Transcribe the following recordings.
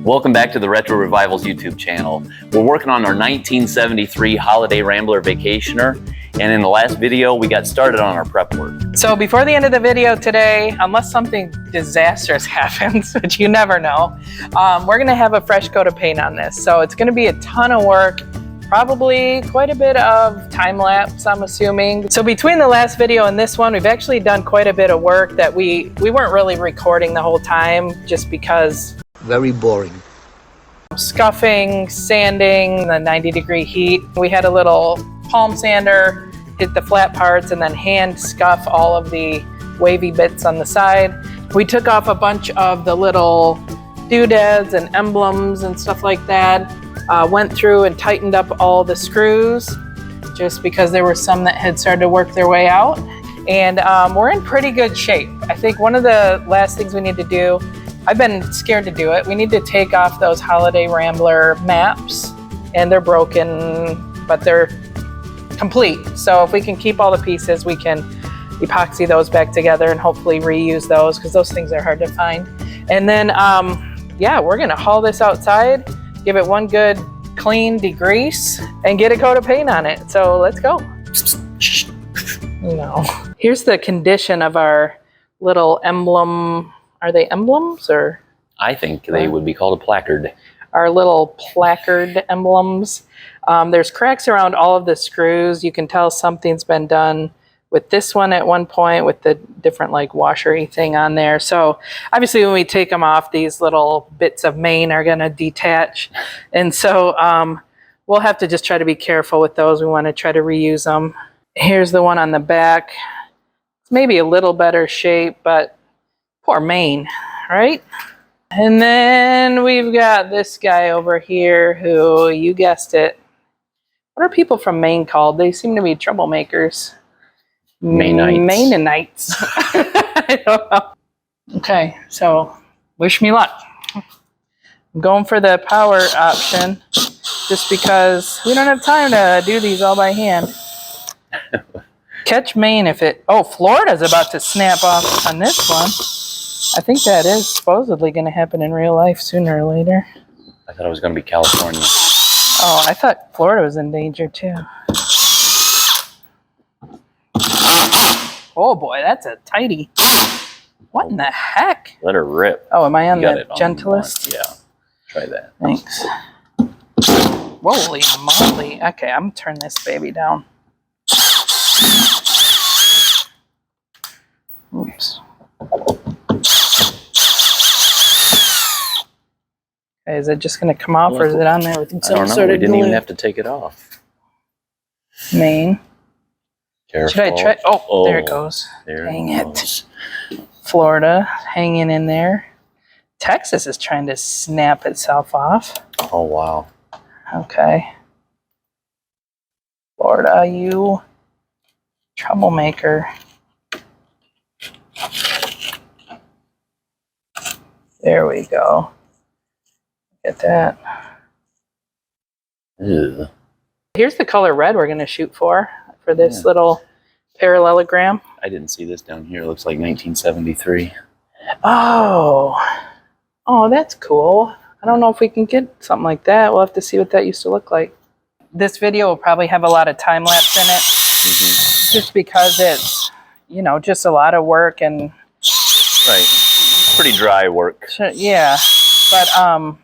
Welcome back to the Retro Revivals YouTube channel. We're working on our 1973 Holiday Rambler Vacationer, and in the last video we got started on our prep work. So before the end of the video today, unless something disastrous happens, which you never know, we're going to have a fresh coat of paint on this. So it's going to be a ton of work, probably quite a bit of time lapse, I'm assuming. So between the last video and this one, we've actually done quite a bit of work that we weren't really recording the whole time just because very boring. Scuffing, sanding, the 90-degree heat. We had a little palm sander, hit the flat parts, and then hand scuff all of the wavy bits on the side. We took off a bunch of the little doodads and emblems and stuff like that. Went through and tightened up all the screws just because there were some that had started to work their way out. And we're in pretty good shape. I think one of the last things we need to do, I've been scared to do it, we need to take off those Holiday Rambler maps, and they're broken, but they're complete. So if we can keep all the pieces, we can epoxy those back together and hopefully reuse those, because those things are hard to find. And then, yeah, we're gonna haul this outside, give it one good clean degrease, and get a coat of paint on it. So let's go. No. Here's the condition of our little emblem. Are they emblems or? I think they would be called a placard. Our little placard emblems. There's cracks around all of the screws. You can tell something's been done with this one at one point with the different like washery thing on there. So obviously when we take them off, these little bits of main are gonna detach. And so we'll have to just try to be careful with those. We wanna try to reuse them. Here's the one on the back. It's maybe a little better shape, but poor main, right? And then we've got this guy over here who, you guessed it, what are people from Maine called? They seem to be troublemakers. Mainites. Mainites. I don't know. Okay, so wish me luck. I'm going for the power option just because we don't have time to do these all by hand. Catch Maine if it... Oh, Florida's about to snap off on this one. I think that is supposedly going to happen in real life sooner or later. I thought it was going to be California. Oh, I thought Florida was in danger too. Oh boy, that's a tighty. What in the heck? Let her rip. Oh, am I on the gentlest? Yeah, try that. Thanks. Holy moly. Okay, I'm going to turn this baby down. Oops. Okay, is it just going to come off, or is it on there with some I don't know. sort We of didn't glue? even have to take it off. Main. Careful. Should I try? Oh, there it goes. There Dang it it. goes. Florida hanging in there. Texas is trying to snap itself off. Oh, wow. Okay. Florida, you troublemaker. There we go. Get that. Ew. Here's the color red we're going to shoot for this little parallelogram. I didn't see this down here. It looks like 1973. Oh, that's cool. I don't know if we can get something like that. We'll have to see what that used to look like. This video will probably have a lot of time lapse in it, just because it's, you know, just a lot of work and. Right. Pretty dry work. Yeah, but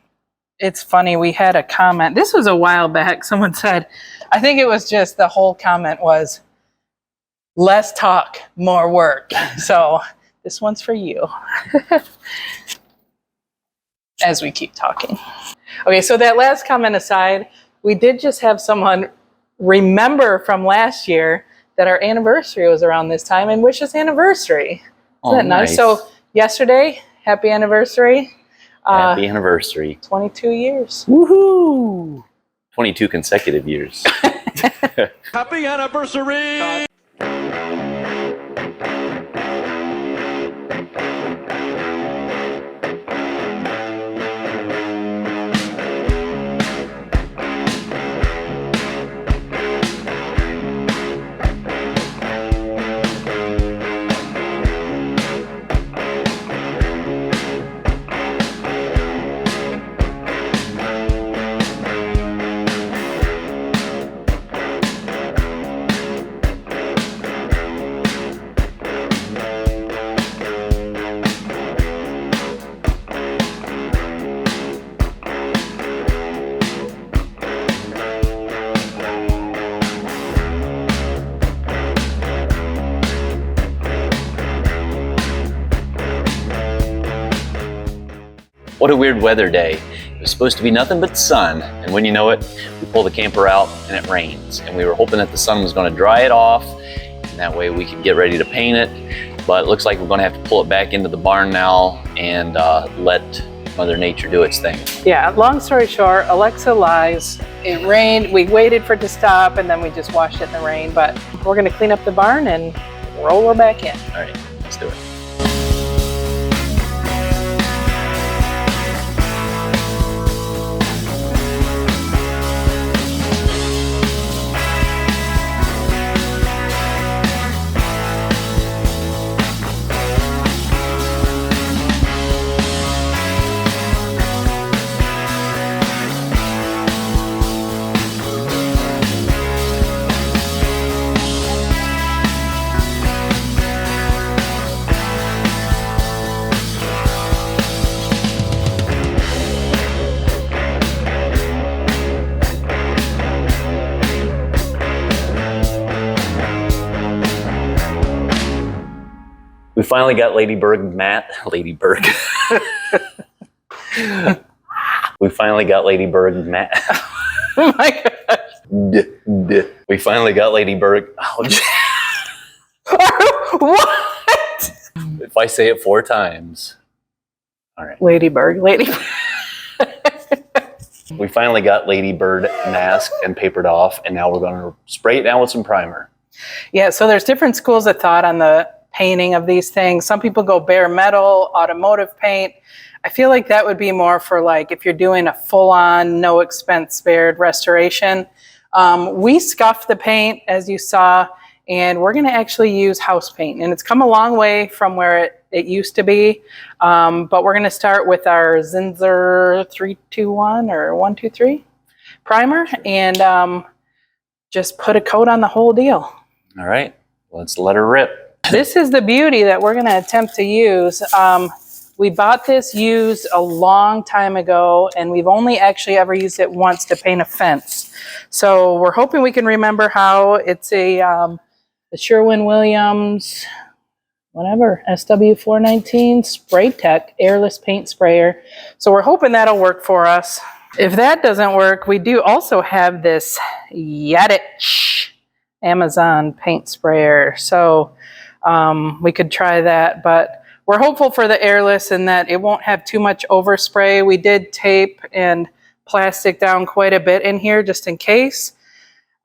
it's funny. We had a comment. This was a while back. Someone said, I think it was just the whole comment was, less talk, more work. So this one's for you. As we keep talking. Okay, so that last comment aside, we did just have someone remember from last year that our anniversary was around this time and wish us anniversary. Isn't that nice? So yesterday, happy anniversary. Happy anniversary. 22 years. Woohoo! 22 consecutive years. Happy anniversary! What a weird weather day. It was supposed to be nothing but sun, and when you know it, we pull the camper out and it rains. And we were hoping that the sun was going to dry it off, and that way we could get ready to paint it. But it looks like we're going to have to pull it back into the barn now and let Mother Nature do its thing. Yeah, long story short, Alexa lies. It rained, we waited for it to stop, and then we just washed it in the rain. But we're gonna clean up the barn and roll her back in. All right, let's do it. We finally got Ladybird Matt. Ladybird. We finally got Ladybird Matt. Oh my gosh. We finally got Ladybird. Oh, What? if I say it 4 times. All right. Ladybird. We finally got Ladybird masked and papered off, and now we're going to spray it down with some primer. Yeah, so there's different schools of thought on the painting of these things. Some people go bare metal, automotive paint. I feel like that would be more for like if you're doing a full-on, no expense spared restoration. We scuffed the paint, as you saw, and we're going to actually use house paint. And it's come a long way from where it used to be. But we're going to start with our Zinsser 321 or 123 primer and just put a coat on the whole deal. All right, let's let her rip. This is the beauty that we're going to attempt to use. We bought this used a long time ago, and we've only actually ever used it once to paint a fence. So we're hoping we can remember how. It's a the Sherwin-Williams, whatever, SW419 Spray Tech airless paint sprayer. So we're hoping that'll work for us. If that doesn't work, we do also have this Yadich Amazon paint sprayer. So we could try that, but we're hopeful for the airless and that it won't have too much overspray. We did tape and plastic down quite a bit in here just in case.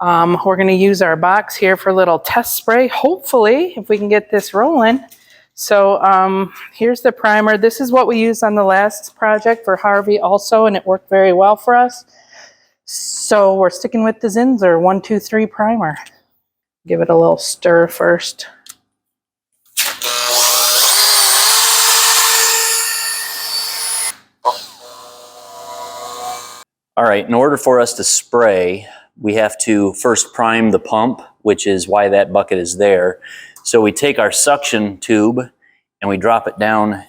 We're going to use our box here for a little test spray, hopefully, if we can get this rolling. So here's the primer. This is what we used on the last project for Harvey also, and it worked very well for us. So we're sticking with the Zinsser 123 primer. Give it a little stir first. All right, in order for us to spray, we have to first prime the pump, which is why that bucket is there. So we take our suction tube and we drop it down,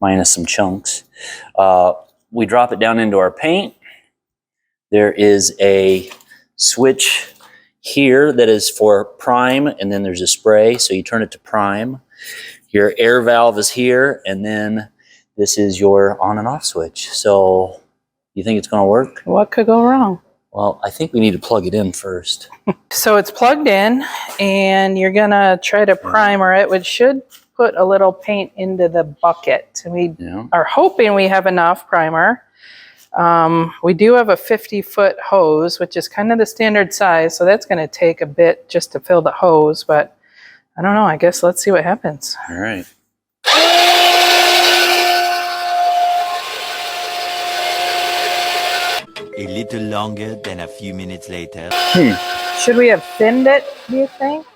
minus some chunks. We drop it down into our paint. There is a switch here that is for prime, and then there's a spray, so you turn it to prime. Your air valve is here, and then this is your on and off switch. So you think it's going to work? What could go wrong? Well, I think we need to plug it in first. So it's plugged in, and you're going to try to primer it, which should put a little paint into the bucket. And we are hoping we have enough primer. We do have a 50-foot hose, which is kind of the standard size, so that's going to take a bit just to fill the hose, but I don't know. I guess let's see what happens. All right. A little longer than a few minutes later. Should we have thinned it, do you think?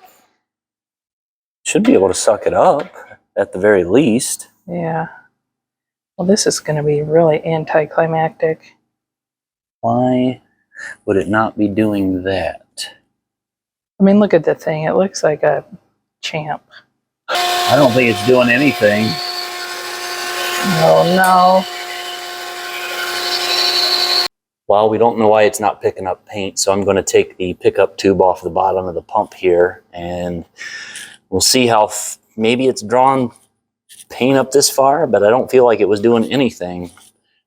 Should be able to suck it up, at the very least. Yeah. Well, this is going to be really anticlimactic. Why would it not be doing that? I mean, look at the thing. It looks like a champ. I don't think it's doing anything. Oh, no. Well, we don't know why it's not picking up paint, so I'm going to take the pickup tube off the bottom of the pump here, and we'll see how maybe it's drawn paint up this far, but I don't feel like it was doing anything.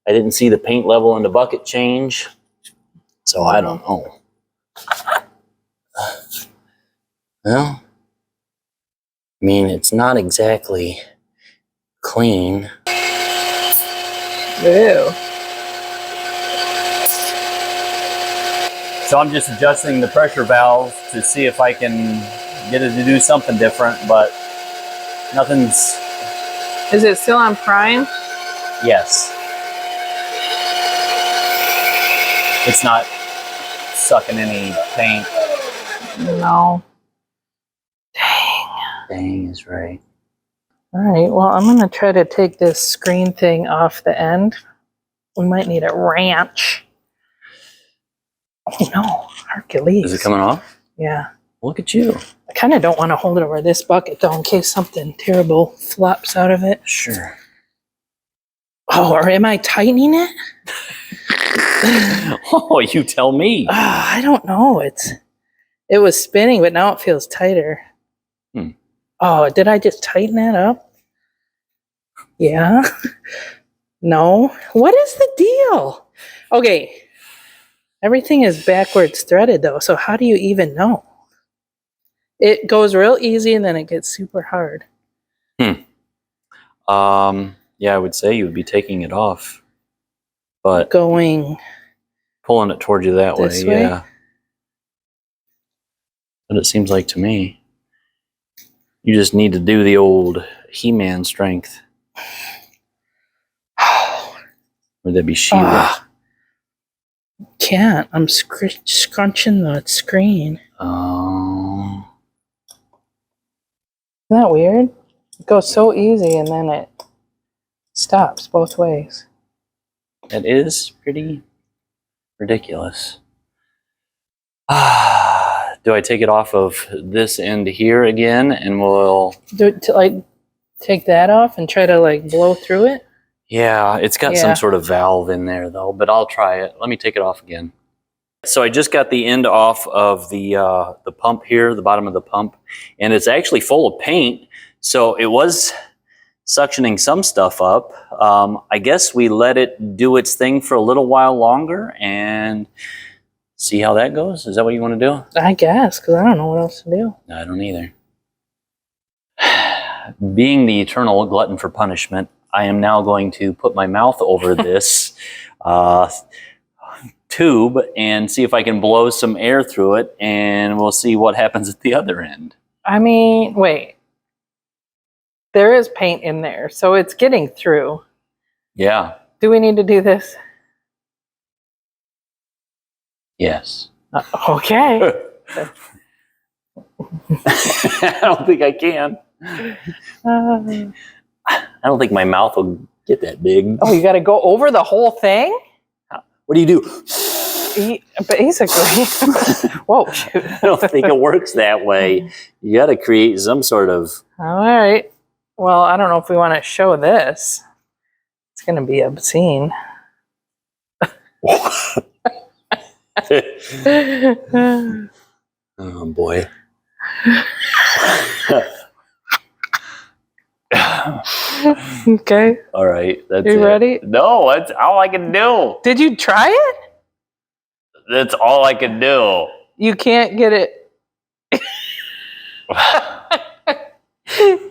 I didn't see the paint level in the bucket change, so I don't know. Well, I mean, it's not exactly clean. Ew. So I'm just adjusting the pressure valve to see if I can get it to do something different, but nothing's... Is it still on prime? Yes. It's not sucking any paint. No. Dang. Dang is right. All right, well, I'm going to try to take this screen thing off the end. We might need a wrench. Oh, no. Hercules. Is it coming off? Yeah. Look at you. I kind of don't want to hold it over this bucket, though, in case something terrible flops out of it. Sure. Oh, or am I tightening it? Oh, you tell me. I don't know. It was spinning, but now it feels tighter. Oh, did I just tighten that up? Yeah. No. What is the deal? Okay. Everything is backwards threaded, though, so how do you even know? It goes real easy, and then it gets super hard. Yeah, I would say you would be taking it off, but Going pulling it towards you that way, this way? yeah. But it seems like to me, you just need to do the old He-Man strength. Would that be She-Ra? Can't. I'm scrunching the screen. Oh. Isn't that weird? It goes so easy, and then it stops both ways. That is pretty ridiculous. Do I take it off of this end here again, and we'll... Take that off and try to, blow through it? Yeah, it's got some sort of valve in there, though, but I'll try it. Let me take it off again. So I just got the end off of the pump here, the bottom of the pump, and it's actually full of paint, so it was suctioning some stuff up. I guess we let it do its thing for a little while longer and see how that goes. Is that what you want to do? I guess, because I don't know what else to do. I don't either. Being the eternal glutton for punishment, I am now going to put my mouth over this tube and see if I can blow some air through it, and we'll see what happens at the other end. I mean, wait. There is paint in there, so it's getting through. Yeah. Do we need to do this? Yes. Okay. I don't think I can. I don't think my mouth will get that big. Oh, you got to go over the whole thing? What do you do? Basically. Whoa, shoot. I don't think it works that way. You got to create some sort of... All right. Well, I don't know if we want to show this. It's going to be obscene. Oh, boy. Okay. All right. That's You ready? No, that's all I can do. Did you try it? That's all I can do. You can't get it.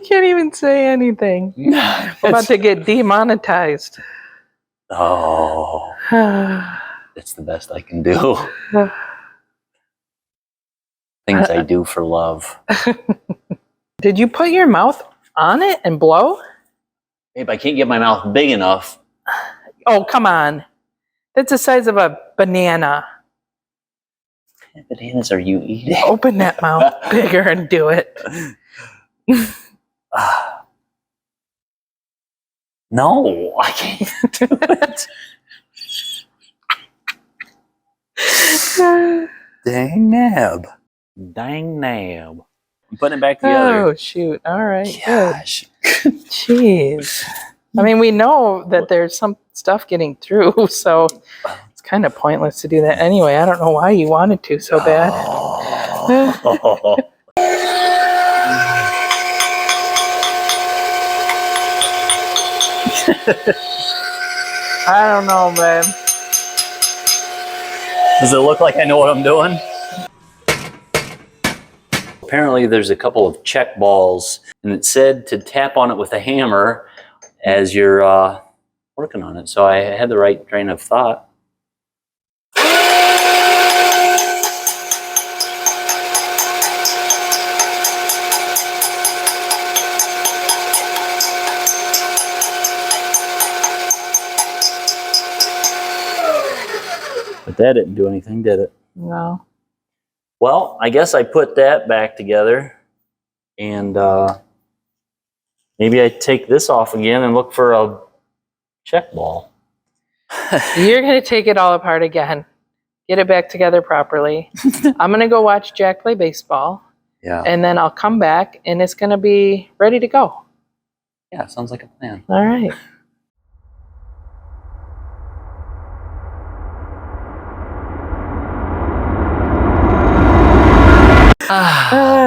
Can't even say anything. I'm about to get demonetized. Oh. It's the best I can do. Things I do for love. Did you put your mouth on it and blow? Babe, I can't get my mouth big enough. Oh, come on. That's the size of a banana. What bananas are you eating? Open that mouth bigger and do it. No, I can't do it. Dang nab. Dang nab. I'm putting it back together. Oh, shoot. All right. Gosh. Good. Jeez. I mean, we know that there's some stuff getting through, so it's kind of pointless to do that anyway. I don't know why you wanted to so bad. Oh. I don't know, man. Does it look like I know what I'm doing? Apparently there's a couple of check balls, and it said to tap on it with a hammer as you're working on it. So I had the right train of thought. But that didn't do anything, did it? No. Well, I guess I put that back together, and maybe I take this off again and look for a check ball. You're going to take it all apart again. Get it back together properly. I'm going to go watch Jack play baseball. Yeah. And then I'll come back, and it's going to be ready to go. Yeah, sounds like a plan. All right.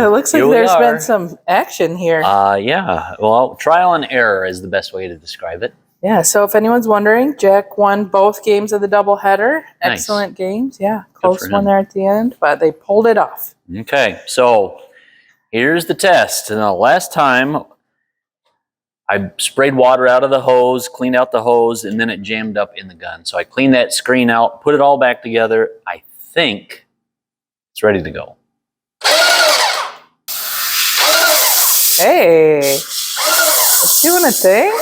It looks like Here we there's are. been some action here. Yeah. Well, trial and error is the best way to describe it. Yeah, so if anyone's wondering, Jack won both games of the doubleheader. Nice. Excellent games. Yeah, for close him. one there at the end, but they pulled it off. Okay, so here's the test. And the last time I sprayed water out of the hose, cleaned out the hose, and then it jammed up in the gun. So I cleaned that screen out, put it all back together. I think it's ready to go. Hey, it's doing a thing.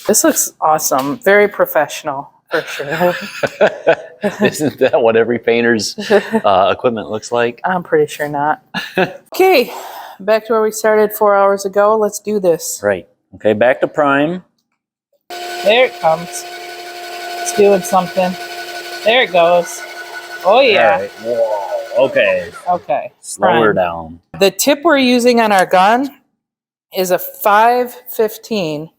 This looks awesome. Very professional, for sure. Isn't that what every painter's equipment looks like? I'm pretty sure not. Okay, back to where we started 4 hours ago. Let's do this. Right. Okay, back to prime. There it comes. It's doing something. There it goes. Oh, yeah. All right. Whoa. Okay. Okay. Slow her Prime. down. The tip we're using on our gun is a 515,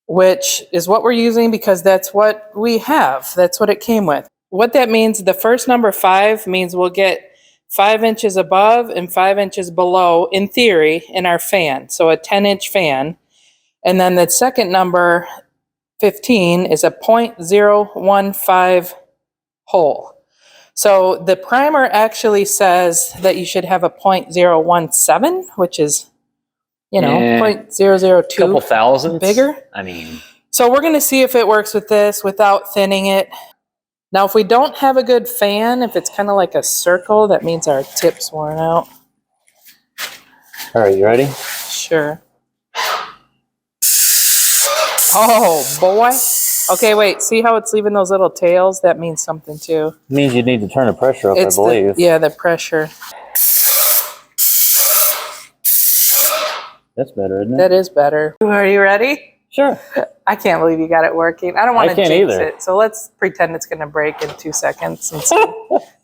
which is what we're using because that's what we have. That's what it came with. What that means, the first number 5 means we'll get 5 inches above and 5 inches below, in theory, in our fan. So a 10-inch fan. And then the second number, 15, is a 0.015 hole. So the primer actually says that you should have a 0.017, which is, you know, Yeah. 0.002 Couple thousandths bigger. I mean, So we're going to see if it works with this without thinning it. Now, if we don't have a good fan, if it's kind of like a circle, that means our tip's worn out. all right, you ready? Sure. Oh, boy. Okay, wait. See how it's leaving those little tails? That means something, too. It means you need to turn the pressure up, It's I believe. the pressure. That's better, isn't it? That is better. Are you ready? Sure. I can't believe you got it working. I don't want I to can't jinx either. it. So let's pretend it's going to break in 2 seconds. And see.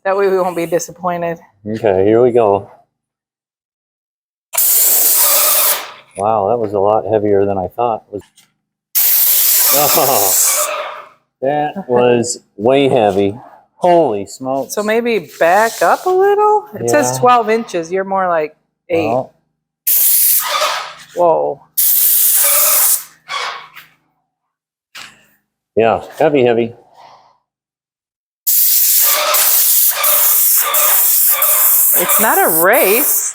That way we won't be disappointed. Okay, here we go. Wow, that was a lot heavier than I thought. Oh, that was way heavy. Holy smokes. So maybe back up a little. It says Yeah. 12 inches. You're more like 8. Well, Whoa. yeah, heavy. It's not a race.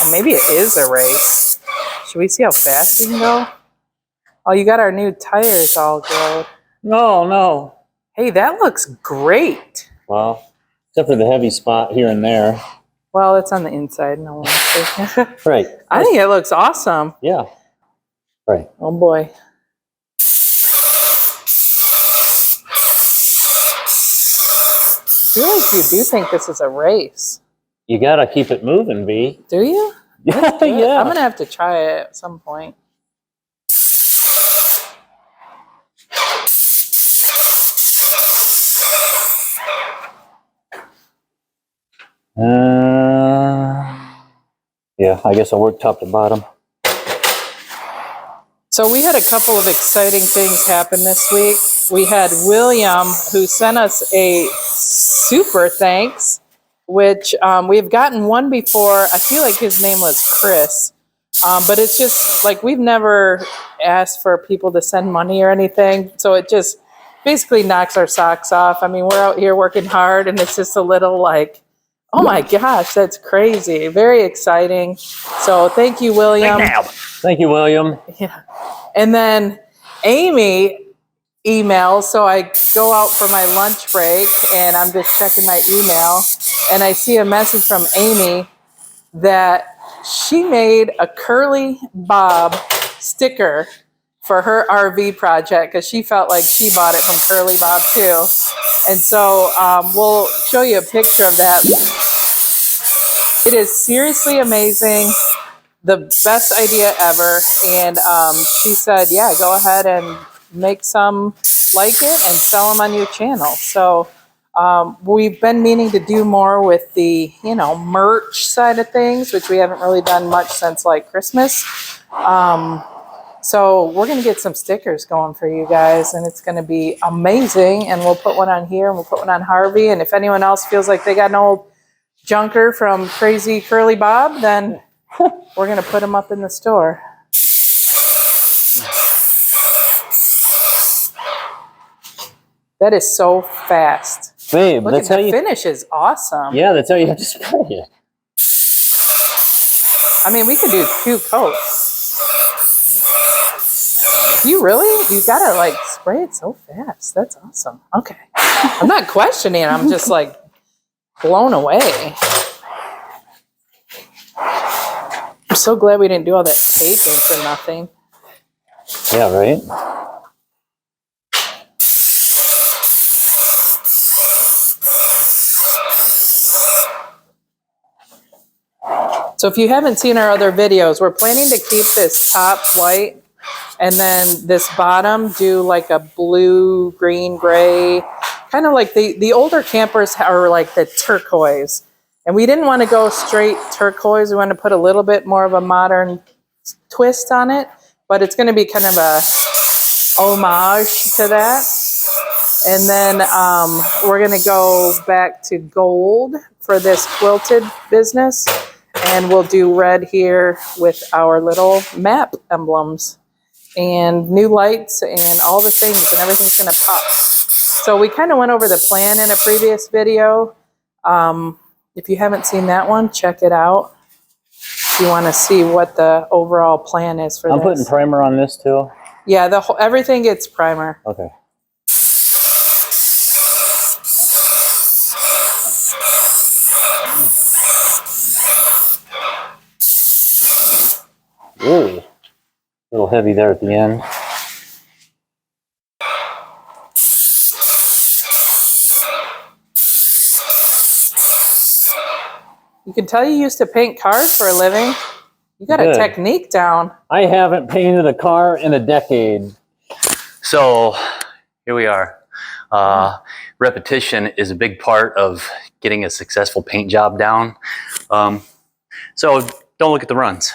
Or maybe it is a race. Should we see how fast we can go? Oh, you got our new tires all good. No. Hey, that looks great. Well, except for the heavy spot here and there. Well, it's on the inside. No one can. Right. I think it looks awesome. Yeah. Right. Oh boy. I feel like you do think this is a race. You gotta keep it moving, B. Do you? Yeah, Good. yeah. I'm gonna have to try it at some point. Yeah, I guess I'll work top to bottom. So we had a couple of exciting things happen this week. We had William, who sent us a super thanks, which we've gotten one before. I feel like his name was Chris, But it's just like we've never asked for people to send money or anything. So it just basically knocks our socks off. I mean, we're out here working hard and it's just a little like, oh my gosh, that's crazy. Very exciting. So thank you, William. Thank you, William. Yeah. And then Amy emails. So I go out for my lunch break and I'm just checking my email and I see a message from Amy that she made a Curly Bob sticker for her RV project because she felt like she bought it from Curly Bob too. And so we'll show you a picture of that. It is seriously amazing. The best idea ever. And she said, yeah, go ahead and make some like it and sell them on your channel. So we've been meaning to do more with the, merch side of things, which we haven't really done much since like Christmas. So we're going to get some stickers going for you guys and it's going to be amazing. And we'll put one on here and we'll put one on Harvey. And if anyone else feels like they got an old junker from Crazy Curly Bob, then we're going to put them up in the store. That is so fast. Babe, Look that's at how the you... finish is awesome. Yeah, that's how you have to spray it. I mean, we could do 2 coats. You gotta like spray it so fast. That's awesome. Okay. I'm not questioning it. I'm just like blown away. I'm so glad we didn't do all that taping for nothing. Yeah, right? So if you haven't seen our other videos, we're planning to keep this top white and then this bottom do like a blue, green, gray, kind of like the older campers are like the turquoise. And we didn't want to go straight turquoise. We want to put a little bit more of a modern twist on it, but it's going to be kind of a homage to that. And then we're going to go back to gold for this quilted business. And we'll do red here with our little map emblems and new lights and all the things, and everything's going to pop. So we kind of went over the plan in a previous video. If you haven't seen that one, check it out. If you want to see what the overall plan is for this. I'm putting primer on this too? Yeah, everything gets primer. Okay. Ooh, a little heavy there at the end. You can tell you used to paint cars for a living. You got a technique down. I haven't painted a car in a decade. So here we are. Repetition is a big part of getting a successful paint job down. So don't look at the runs.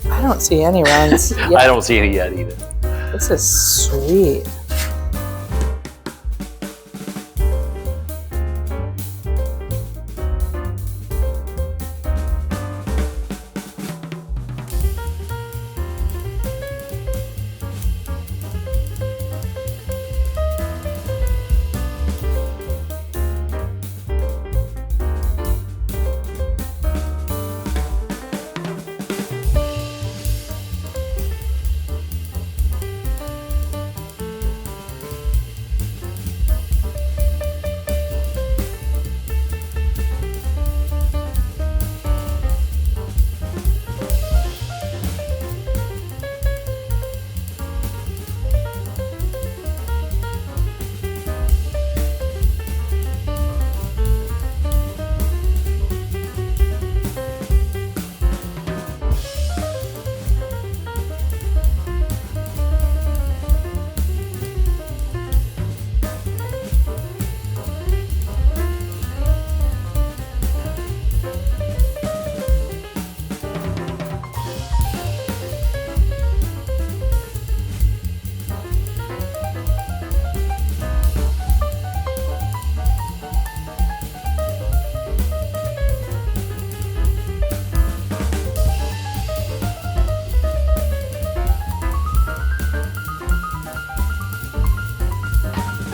I don't see any runs yet. I don't see any yet either. This is sweet.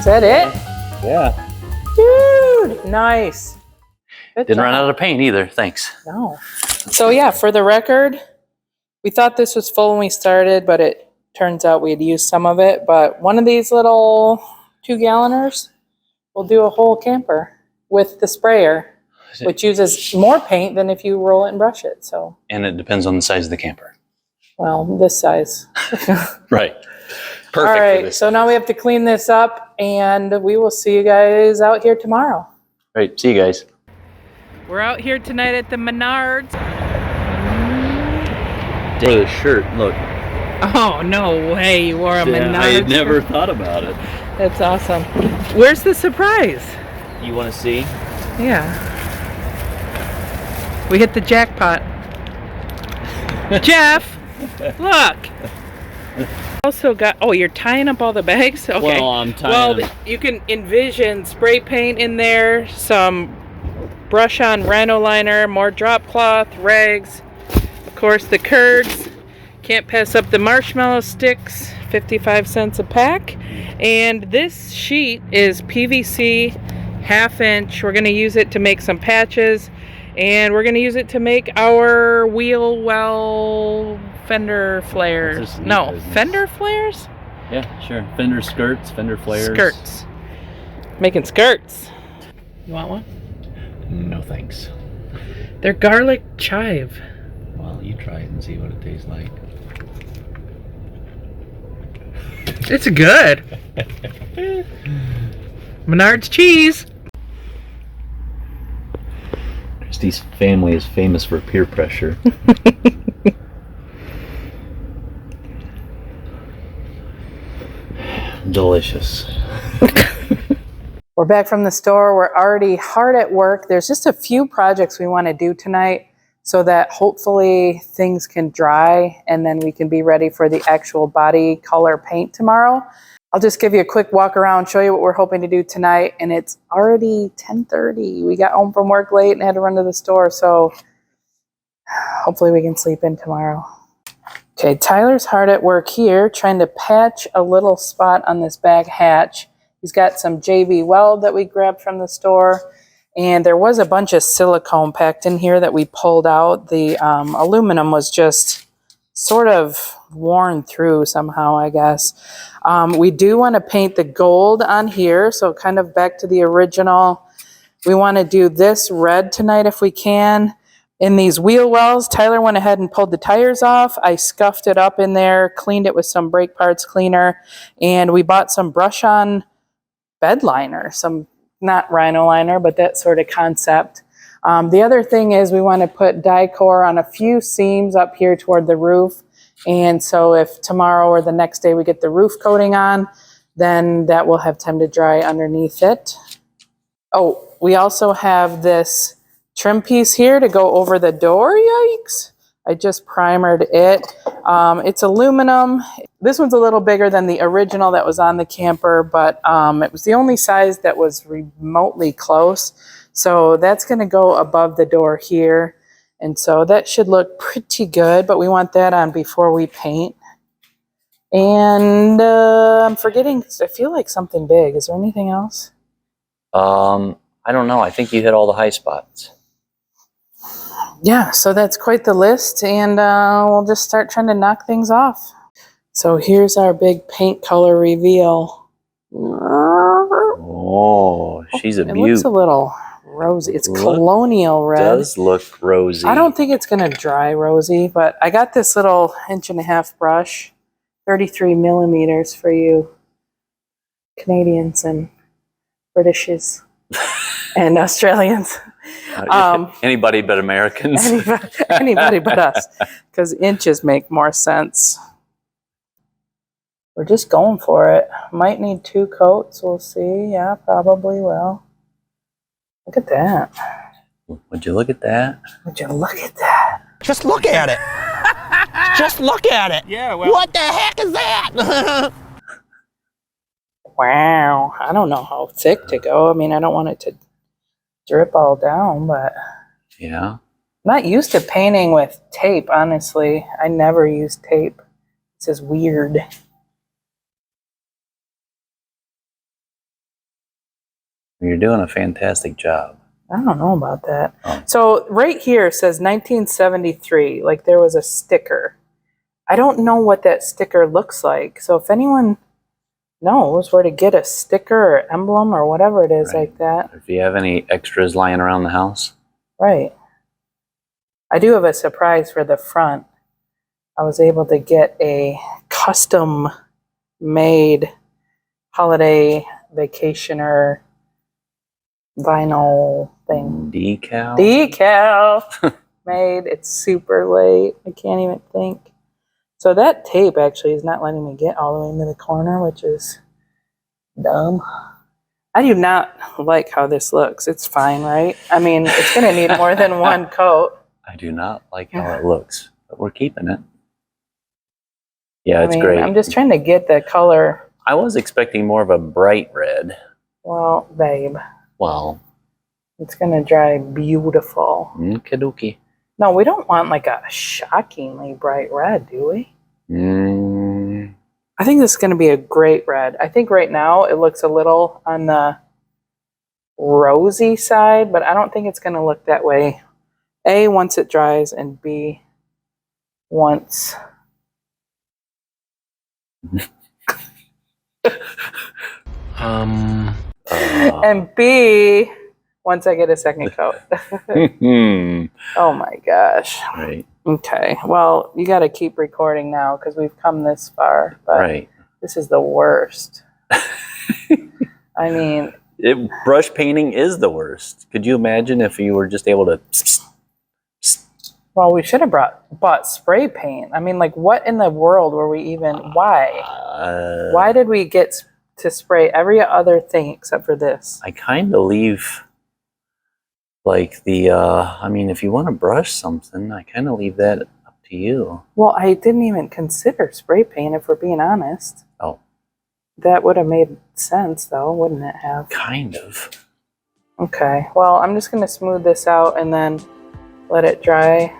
that it? Yeah. Dude, nice. Good Didn't run job. out of paint either. Thanks. No. So yeah, for the record, we thought this was full when we started, but it turns out we had used some of it. But one of these little 2-galloners will do a whole camper with the sprayer, which uses more paint than if you roll it and brush it. So, And it depends on the size of the camper. well, this size. Right. Perfect. All for right, this. so now we have to clean this up, and we will see you guys out here tomorrow. Right. See you guys. We're out here tonight at the Menards. For the shirt, look. Oh, no way you wore a Menards. I had never thought about it. That's awesome. Where's the surprise? You want to see? Yeah. We hit the jackpot. Jeff, look. Also got, oh, you're tying up all the bags? Okay. Well, I'm tying Well, you can envision spray paint in there, some brush on rhino liner, more drop cloth, rags, of course the curds. Can't pass up the marshmallow sticks, 55 cents a pack. And this sheet is PVC, 1/2 inch. We're gonna use it to make some patches, and we're gonna use it to make our wheel well fender flares. That's just neat No, business. fender flares? Yeah, sure. Fender skirts, fender flares. Skirts. Making skirts. You want one? No thanks. They're garlic chive. Well, you try it and see what it tastes like. It's good. Menards cheese. Christy's family is famous for peer pressure. Delicious. We're back from the store. We're already hard at work. There's just a few projects we want to do tonight so that hopefully things can dry and then we can be ready for the actual body color paint tomorrow. I'll just give you a quick walk around, show you what we're hoping to do tonight. And it's already 10:30. We got home from work late and had to run to the store. So hopefully we can sleep in tomorrow. Okay, Tyler's hard at work here trying to patch a little spot on this back hatch. He's got some JB weld that we grabbed from the store, and there was a bunch of silicone packed in here that we pulled out. The aluminum was just sort of worn through somehow, I guess. We do want to paint the gold on here, so kind of back to the original. We want to do this red tonight if we can. In these wheel wells, Tyler went ahead and pulled the tires off. I scuffed it up in there, cleaned it with some brake parts cleaner, and we bought some brush-on bed liner, some, not rhino liner, but that sort of concept. The other thing is we want to put Dicor on a few seams up here toward the roof. And so if tomorrow or the next day we get the roof coating on, then that will have time to dry underneath it. Oh, we also have this trim piece here to go over the door. Yikes. I just primered it. It's aluminum. This one's a little bigger than the original that was on the camper, but it was the only size that was remotely close. So that's going to go above the door here. And so that should look pretty good, but we want that on before we paint. And I'm forgetting, I feel like something big. Is there anything else? I don't know. I think you hit all the high spots. Yeah, so that's quite the list, and we'll just start trying to knock things off. So here's our big paint color reveal. Oh, she's a It beaut. looks a little rosy. It's colonial red. Does look rosy. I don't think it's going to dry rosy, but I got this little 1.5-inch brush, 33 millimeters for you Canadians and Britishes and Australians. Anybody but Americans. Anybody but us, because inches make more sense. We're just going for it. Might need 2 coats. We'll see. Yeah, probably will. Look at that. Would you look at that? Would you look at that? Just look at it. Just look at it. Yeah, well. What the heck is that? Wow. I don't know how thick to go. I mean, I don't want it to drip all down, but Yeah. I'm not used to painting with tape, honestly. I never use tape. This is weird. You're doing a fantastic job. I don't know about that. Oh. So right here says 1973, like there was a sticker. I don't know what that sticker looks like. So if anyone knows where to get a sticker or emblem or whatever it is like that. If you have any extras lying around the house. Right. I do have a surprise for the front. I was able to get a custom made holiday vacationer vinyl thing. Decal made. It's super late. I can't even think. So that tape actually is not letting me get all the way into the corner, which is dumb. I do not like how this looks. It's fine, right? I mean, it's going to need more than one coat. I do not like how it looks, but we're keeping it. Yeah, it's great. I'm just trying to get the color. I was expecting more of a bright red. Well, babe. Well. It's going to dry beautiful. Okie-dokie. No, we don't want like a shockingly bright red, do we? I think this is going to be a great red. I think right now it looks a little on the rosy side, but I don't think it's going to look that way. A, once it dries, and B, once... and B, once I get a second coat. Oh my gosh. Right. Okay. Well, you got to keep recording now because we've come this far. But right. This is the worst. I mean... brush painting is the worst. Could you imagine if you were just able to... Well, we should have bought spray paint. I mean, like, what in the world were we even... Why? Why did we get to spray every other thing except for this? I kind of leave... like the, I mean, if you want to brush something, I kind of leave that up to you. Well, I didn't even consider spray paint, if we're being honest. Oh. That would have made sense, though, wouldn't it have? Kind of. Okay, well, I'm just going to smooth this out and then let it dry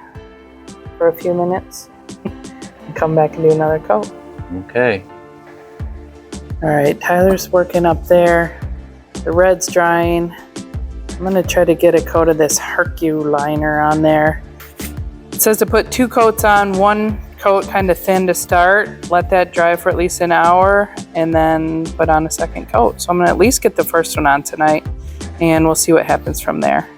for a few minutes and come back and do another coat. Okay. All right, Tyler's working up there. The red's drying. I'm going to try to get a coat of this Hercule liner on there. It says to put 2 coats on, 1 coat kind of thin to start, let that dry for at least an hour, and then put on a second coat. So I'm going to at least get the first one on tonight, and we'll see what happens from there.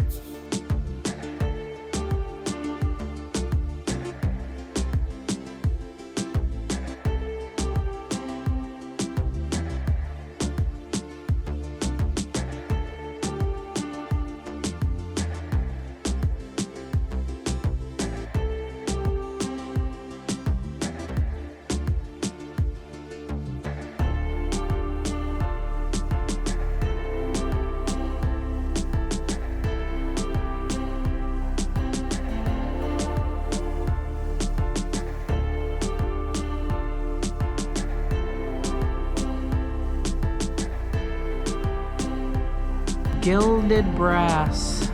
Gilded brass.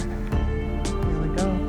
Here we go.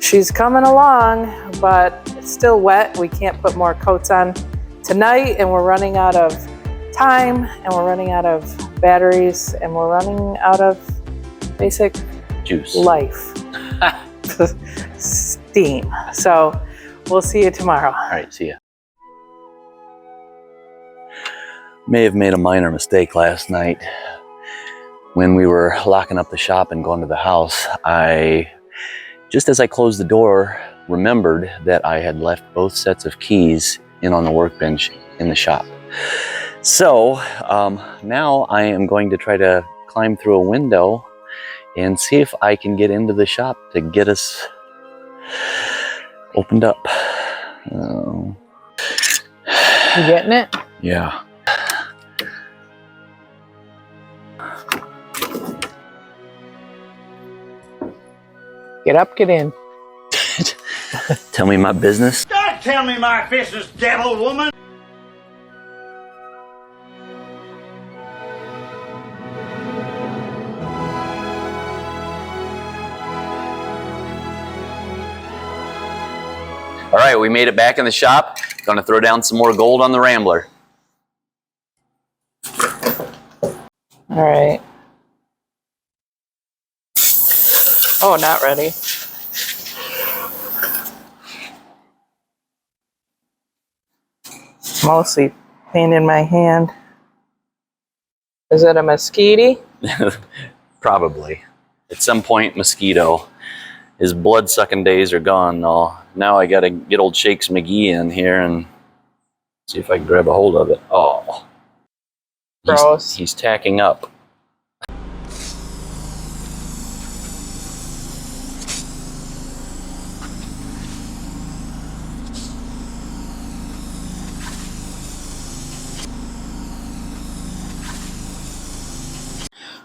She's coming along, but it's still wet. We can't put more coats on tonight, and we're running out of time, and we're running out of batteries, and we're running out of basic juice life. Steam. So we'll see you tomorrow. All right, see ya. May have made a minor mistake last night. When we were locking up the shop and going to the house, just as I closed the door, remembered that I had left both sets of keys in on the workbench in the shop. So now I am going to try to climb through a window and see if I can get into the shop to get us opened up. You getting it? Yeah. Get up, get in. Tell me my business. Don't tell me my business, devil woman! All right, we made it back in the shop. Gonna throw down some more gold on the Rambler. All right. Oh, not ready. Mostly pain in my hand. Is it a mosquito? Probably. At some point, mosquito. His blood-sucking days are gone, though. Now I gotta get old Shakes McGee in here and see if I can grab a hold of it. Oh. Gross. He's tacking up.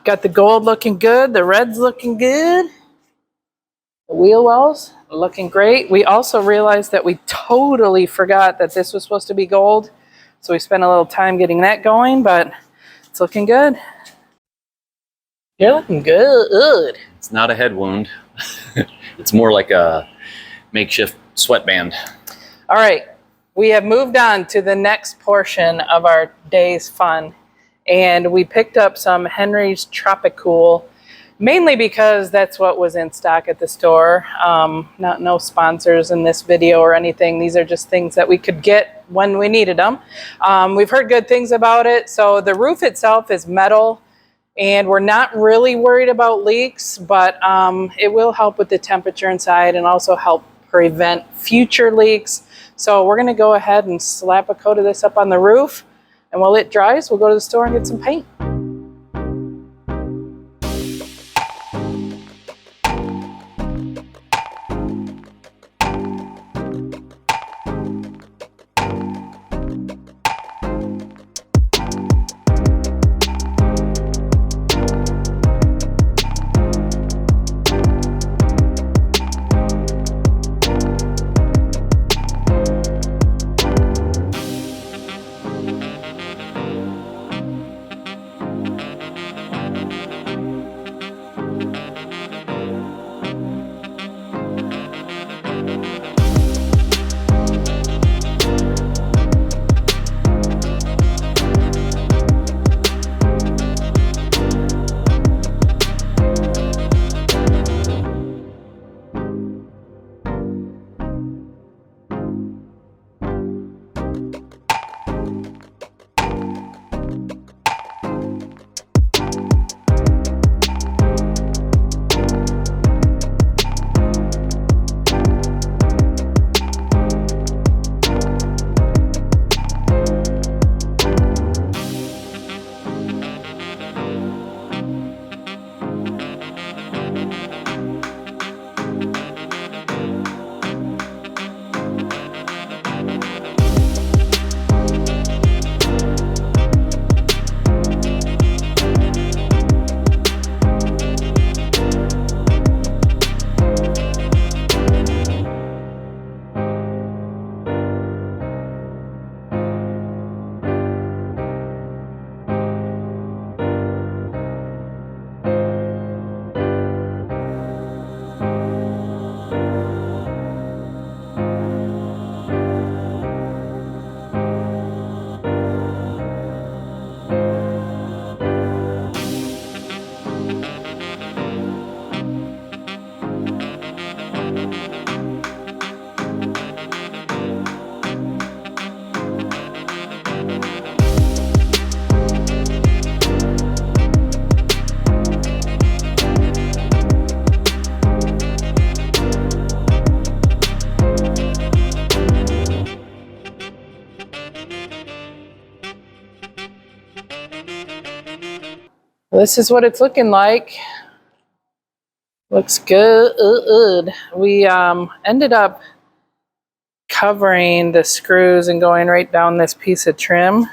Got the gold looking good, the red's looking good. The wheel wells are looking great. We also realized that we totally forgot that this was supposed to be gold. So we spent a little time getting that going, but it's looking good. You're looking good. It's not a head wound. It's more like a makeshift sweatband. All right, we have moved on to the next portion of our day's fun. And we picked up some Henry's Tropicool, mainly because that's what was in stock at the store. No sponsors in this video or anything. These are just things that we could get when we needed them. We've heard good things about it. So the roof itself is metal, and we're not really worried about leaks, but it will help with the temperature inside and also help prevent future leaks. So we're gonna go ahead and slap a coat of this up on the roof. And while it dries, we'll go to the store and get some paint. this is what it's looking like. Looks good. We ended up covering the screws and going right down this piece of trim,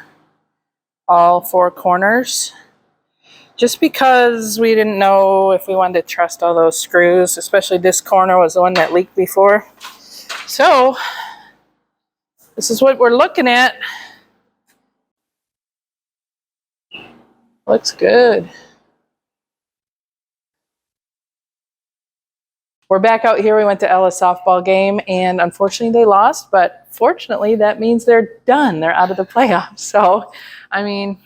all 4 corners, just because we didn't know if we wanted to trust all those screws, especially this corner was the one that leaked before. So this is what we're looking at. Looks good. We're back out here. We went to Ella's softball game, and unfortunately they lost, but fortunately that means they're done. They're out of the playoffs. So, I mean...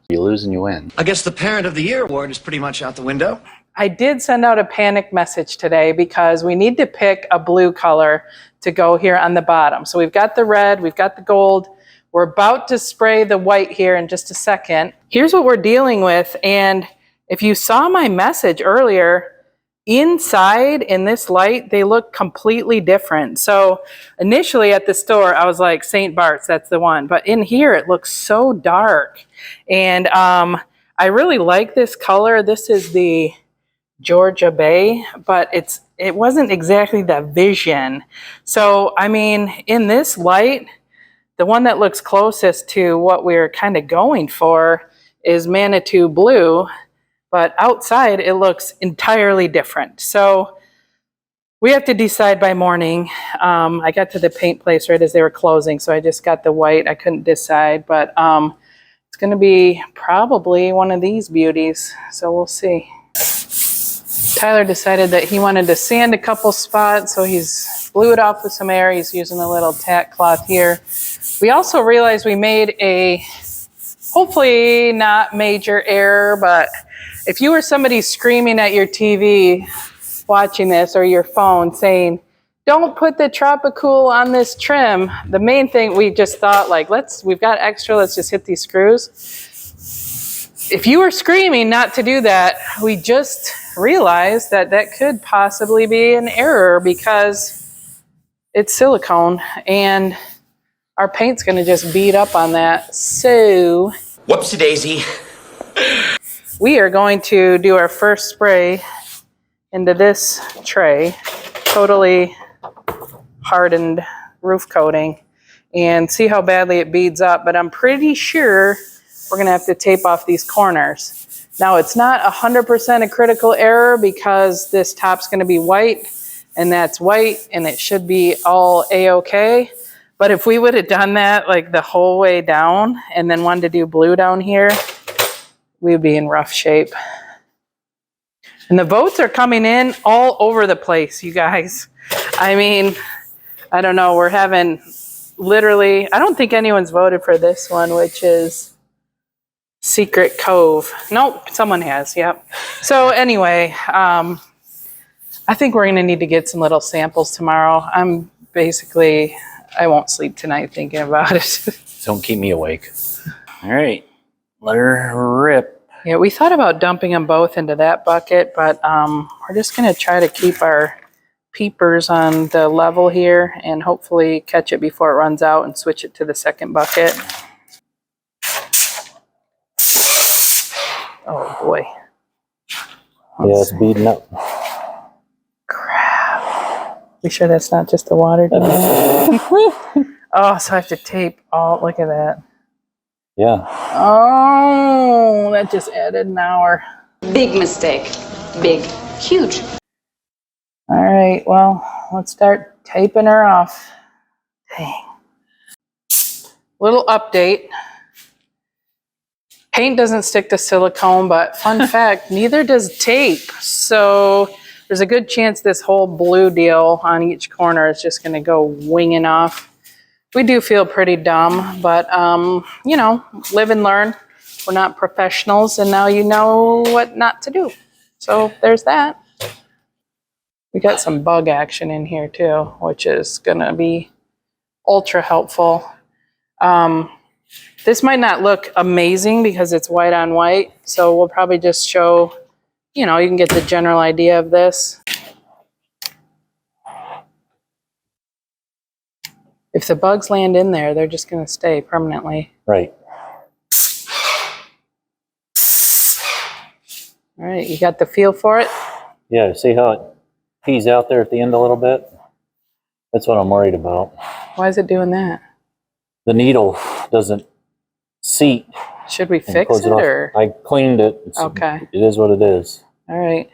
You lose and you win. I guess the Parent of the Year award is pretty much out the window. I did send out a panic message today because we need to pick a blue color to go here on the bottom. So we've got the red, we've got the gold. We're about to spray the white here in just a second. Here's what we're dealing with, and if you saw my message earlier, inside in this light, they look completely different. So initially at the store, I was like, St. Bart's, that's the one. But in here, it looks so dark. And I really like this color. This is the Georgia Bay, but it wasn't exactly the vision. So, I mean, in this light, the one that looks closest to what we're kind of going for is Manitou Blue. But outside, it looks entirely different. So we have to decide by morning. I got to the paint place right as they were closing, so I just got the white. I couldn't decide, but it's going to be probably one of these beauties. So we'll see. Tyler decided that he wanted to sand a couple spots, so he's blew it off with some air. He's using a little tack cloth here. We also realized we made a hopefully not major error, but if you were somebody screaming at your TV watching this or your phone saying, don't put the Tropicool on this trim, the main thing we just thought, like, we've got extra, let's just hit these screws. If you were screaming not to do that, we just realized that that could possibly be an error because it's silicone and our paint's going to just beat up on that. So, Whoopsie daisy. we are going to do our first spray into this tray, totally hardened roof coating, and see how badly it beads up. But I'm pretty sure we're going to have to tape off these corners. Now, it's not 100% a critical error because this top's going to be white, and that's white, and it should be all A-okay. But if we would have done that like the whole way down and then wanted to do blue down here, we'd be in rough shape. And the votes are coming in all over the place, you guys. I mean, I don't know. We're having literally, I don't think anyone's voted for this one, which is Secret Cove. Nope, someone has, yep. So anyway, I think we're going to need to get some little samples tomorrow. I won't sleep tonight thinking about it. Don't keep me awake. All right, let her rip. Yeah, we thought about dumping them both into that bucket, but we're just going to try to keep our peepers on the level here and hopefully catch it before it runs out and switch it to the second bucket. Oh boy. Yeah, it's beating up. Crap. We sure that's not just the water? Oh, so I have to tape all, look at that. Yeah. Oh, that just added an hour. Big mistake. Big. Huge. All right, well, let's start taping her off. Dang. Little update. Paint doesn't stick to silicone, but fun fact, neither does tape. So there's a good chance this whole blue deal on each corner is just gonna go winging off. We do feel pretty dumb, but you know, live and learn. We're not professionals, and now you know what not to do. So there's that. We got some bug action in here too, which is gonna be ultra helpful. This might not look amazing because it's white on white, so we'll probably just show, you know, you can get the general idea of this. If the bugs land in there, they're just gonna stay permanently. Right. All right, you got the feel for it? Yeah, see how it pees out there at the end a little bit? That's what I'm worried about. Why is it doing that? The needle doesn't seat. Should we and fix close it off. or? I cleaned it. Okay. It is what it is. All right.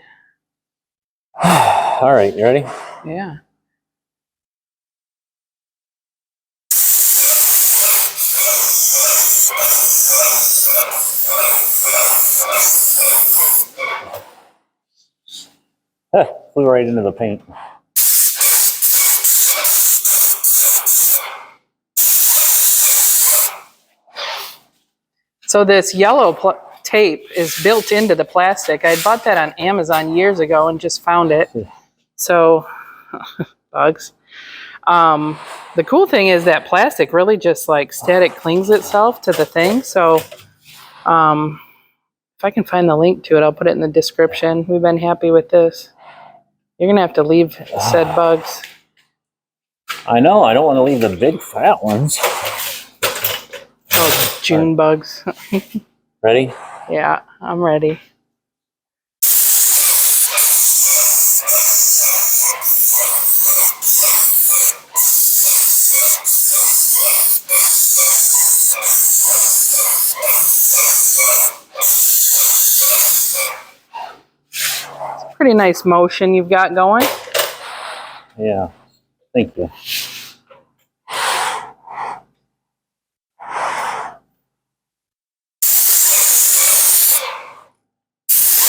All right, you ready? Yeah. Flew right into the paint. So this yellow tape is built into the plastic. I bought that on Amazon years ago and just found it. So, bugs. The cool thing is that plastic really just like static clings itself to the thing. So, if I can find the link to it, I'll put it in the description. We've been happy with this. You're going to have to leave said bugs. I know, I don't want to leave the big fat ones. Oh, June bugs. Ready? Yeah, I'm ready. Pretty nice motion you've got going. Yeah, thank you.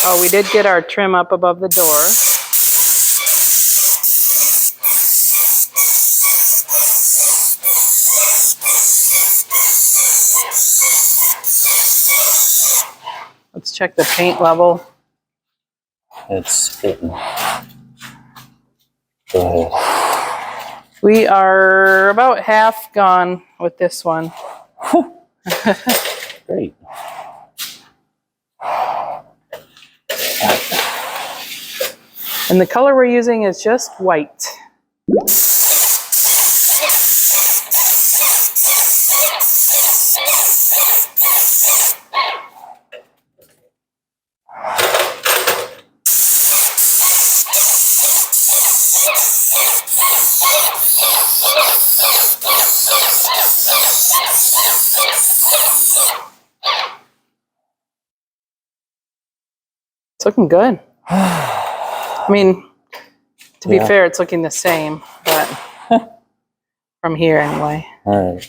Oh, we did get our trim up above the door. Let's check the paint level. It's fitting. Go ahead. We are about half gone with this one. Great. And the color we're using is just white. It's looking good. I mean, to be fair, it's looking the same, but from here anyway. All right.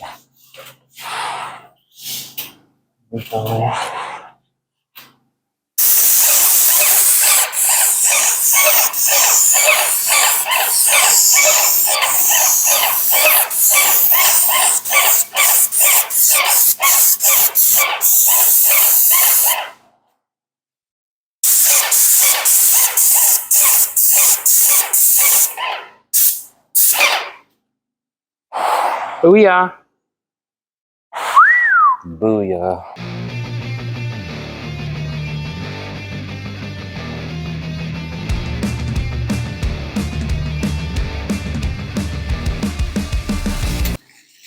Booyah. Booyah.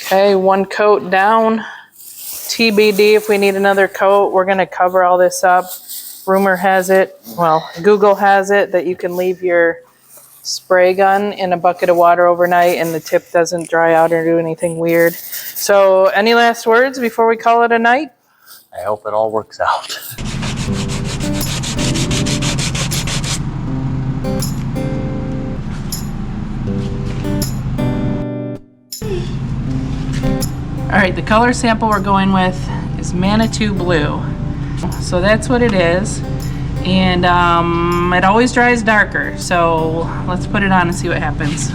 Okay, one coat down. TBD if we need another coat. We're going to cover all this up. Rumor has it, well, Google has it, that you can leave your spray gun in a bucket of water overnight and the tip doesn't dry out or do anything weird. So any last words before we call it a night? I hope it all works out. All right, the color sample we're going with is Manitou Blue. So that's what it is. And it always dries darker. So let's put it on and see what happens.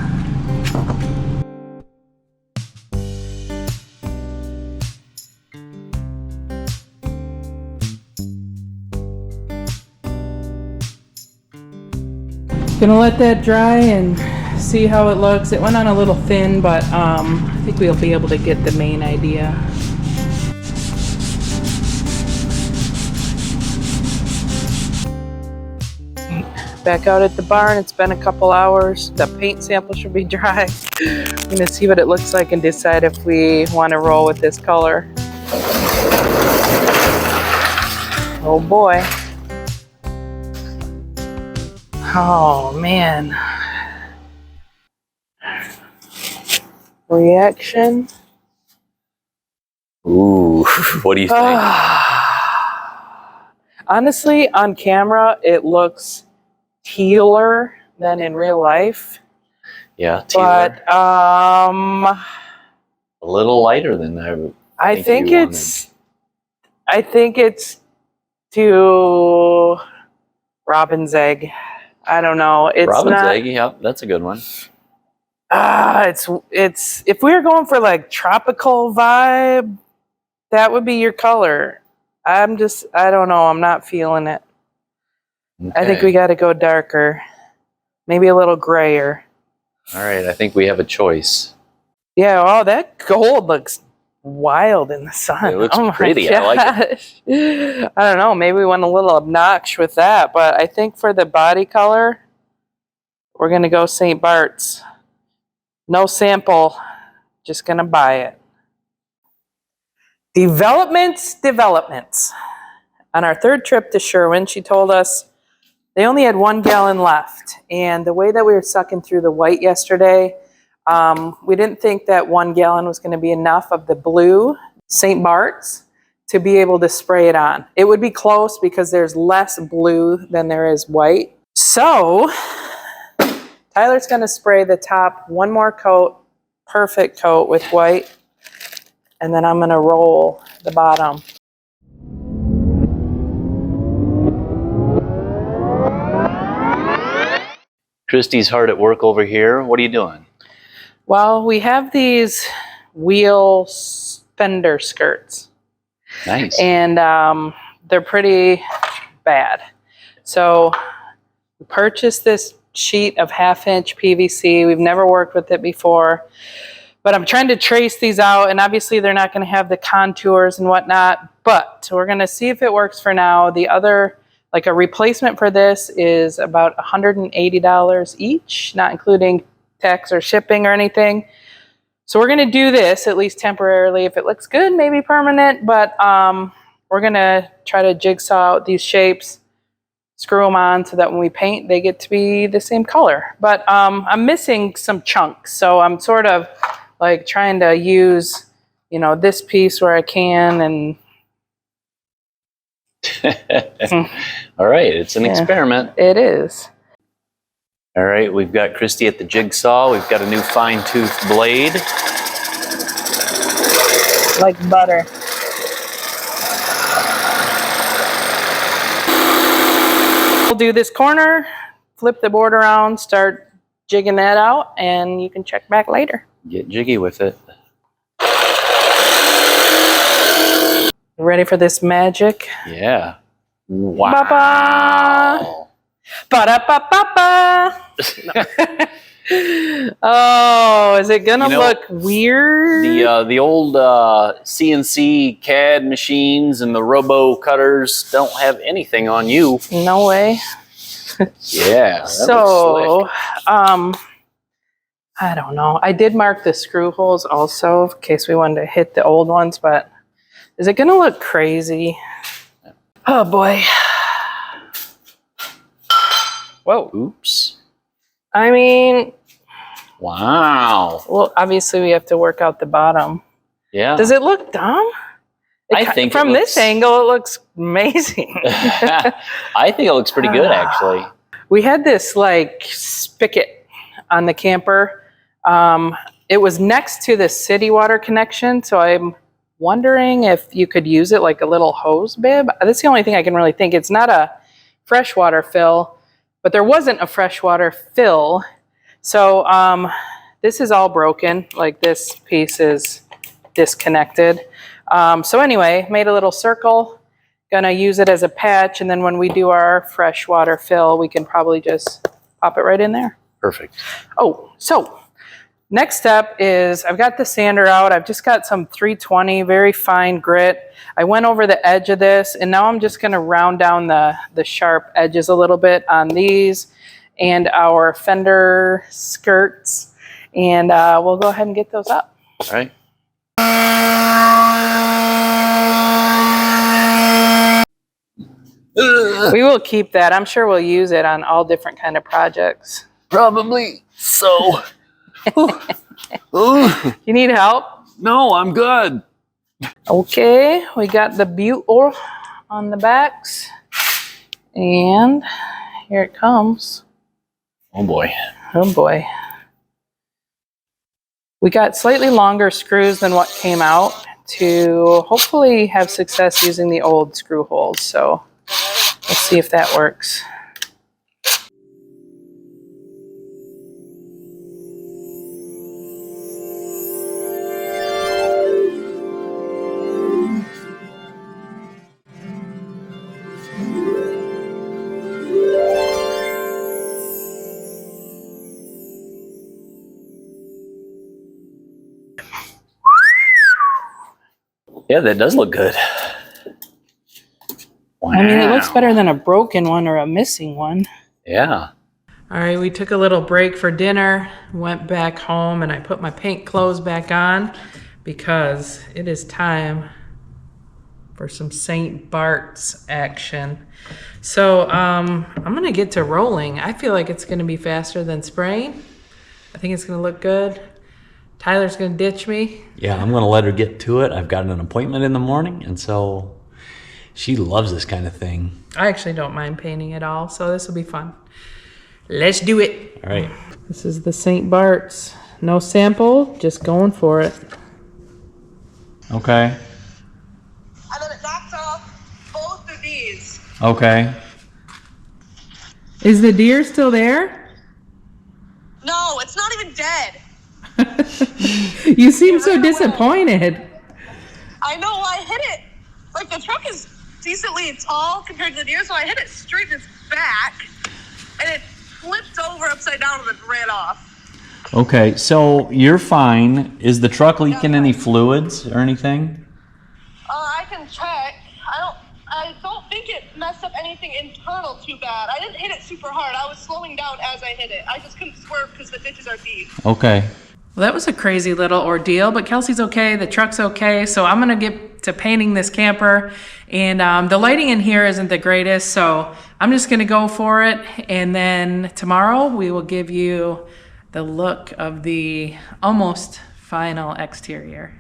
Gonna let that dry and see how it looks. It went on a little thin, but I think we'll be able to get the main idea. Back out at the barn, it's been a couple hours. The paint sample should be dry. I'm gonna see what it looks like and decide if we want to roll with this color. Oh boy. Oh, man. Reaction. Ooh, what do you think? Honestly, on camera, it looks tealer than in real life. Yeah, But a little lighter than I think you it's to robin's egg. I don't know. It's Robin's not. egg, yeah, that's a good one. It's if we were going for like tropical vibe, that would be your color. I don't know. I'm not feeling it. I think Okay. we got to go darker, maybe a little grayer. All right, I think we have a choice. Yeah. Oh, that gold looks wild in the sun. It looks oh my pretty. I like it. I don't know. Maybe we went a little obnoxious with that, but I think for the body color, we're gonna go St. Bart's. No sample, just gonna buy it. Developments. On our third trip to Sherwin, she told us they only had 1 gallon left. And the way that we were sucking through the white yesterday, we didn't think that 1 gallon was going to be enough of the blue St. Bart's to be able to spray it on. It would be close because there's less blue than there is white. So Tyler's going to spray the top one more coat, perfect coat with white. And then I'm going to roll the bottom. Christy's hard at work over here. What are you doing? Well, we have these wheel fender skirts. Nice. And they're pretty bad. So we purchased this sheet of 1/2-inch PVC. We've never worked with it before. But I'm trying to trace these out, and obviously they're not going to have the contours and whatnot, but we're going to see if it works for now. The other, like a replacement for this, is about $180 each, not including tax or shipping or anything. So we're going to do this, at least temporarily. If it looks good, maybe permanent, but we're going to try to jigsaw out these shapes, screw them on so that when we paint, they get to be the same color. But I'm missing some chunks, so I'm sort of like trying to use, this piece where I can, and All right, it's an experiment. it is. All right, we've got Christy at the jigsaw. We've got a new fine-tooth blade. Like butter. We'll do this corner, flip the board around, start jigging that out, and you can check back later. Get jiggy with it. Ready for this magic? Yeah. Wow. Ba-ba. Ba-da-ba-ba-ba. Oh, is it gonna look weird? The old CNC CAD machines and the robo cutters don't have anything on you. No way. Yeah. That So, looks slick. I don't know. I did mark the screw holes also in case we wanted to hit the old ones, but is it gonna look crazy? Oh boy. Whoa. Oops. I mean, Wow. well, obviously we have to work out the bottom. Yeah. Does it look dumb? I think from this angle, it looks amazing. I think it looks pretty good, actually. We had this like spigot on the camper. It was next to the city water connection, so I'm wondering if you could use it like a little hose bib. That's the only thing I can really think. It's not a freshwater fill, but there wasn't a freshwater fill. So this is all broken. Like this piece is disconnected. So anyway, made a little circle. Gonna use it as a patch, and then when we do our freshwater fill, we can probably just pop it right in there. Perfect. Oh, so next step is I've got the sander out. I've just got some 320, very fine grit. I went over the edge of this, and now I'm just going to round down the sharp edges a little bit on these and our fender skirts, and we'll go ahead and get those up. All right. We will keep that. I'm sure we'll use it on all different kind of projects. Probably so. You need help? No, I'm good. Okay, we got the butyl on the backs. And here it comes. Oh boy. Oh boy. We got slightly longer screws than what came out to hopefully have success using the old screw holes. So let's see if that works. Yeah, that does look good. Wow. I mean, it looks better than a broken one or a missing one. Yeah. All right, we took a little break for dinner, went back home, and I put my paint clothes back on because it is time for some St. Bart's action. So I'm gonna get to rolling. I feel like it's gonna be faster than spraying. I think it's gonna look good. Tyler's gonna ditch me. Yeah, I'm going to let her get to it. I've got an appointment in the morning, and so she loves this kind of thing. I actually don't mind painting at all, so this will be fun. Let's do it. All right. This is the St. Bart's. No sample, just going for it. Okay. And then it knocks off both of these. Okay. Is the deer still there? No, it's not even dead. You seem so disappointed. I know, I hit it. Like, the truck is decently tall compared to the deer, so I hit it straight in its back, and it flipped over upside down and then ran off. Okay, so you're fine. Is the truck leaking any fluids or anything? I can check. I don't think it messed up anything internal too bad. I didn't hit it super hard. I was slowing down as I hit it. I just couldn't swerve because the ditches are deep. Okay. Well, that was a crazy little ordeal, but Kelsey's okay, the truck's okay, so I'm gonna get to painting this camper, and the lighting in here isn't the greatest, so I'm just gonna go for it, and then tomorrow we will give you the look of the almost final exterior.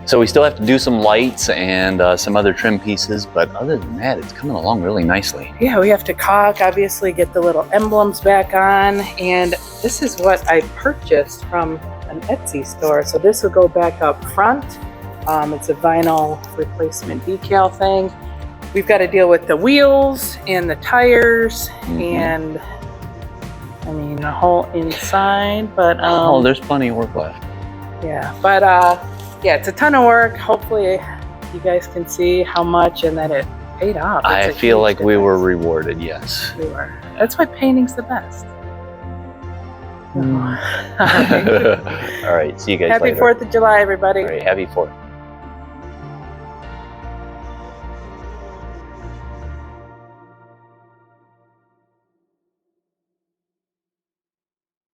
So we still have to do some lights and some other trim pieces, but other than that, it's coming along really nicely. Yeah, we have to caulk, obviously get the little emblems back on, and this is what I purchased from an Etsy store. So this will go back up front. It's a vinyl replacement decal thing. We've got to deal with the wheels and the tires and I mean the whole inside, but oh, there's plenty of work left. yeah, but yeah, it's a ton of work. Hopefully you guys can see how much and that it paid off. I feel like we were rewarded, yes. We were. That's why painting's the best. All right, see you guys Happy later. 4th of July, everybody. All right, happy 4th.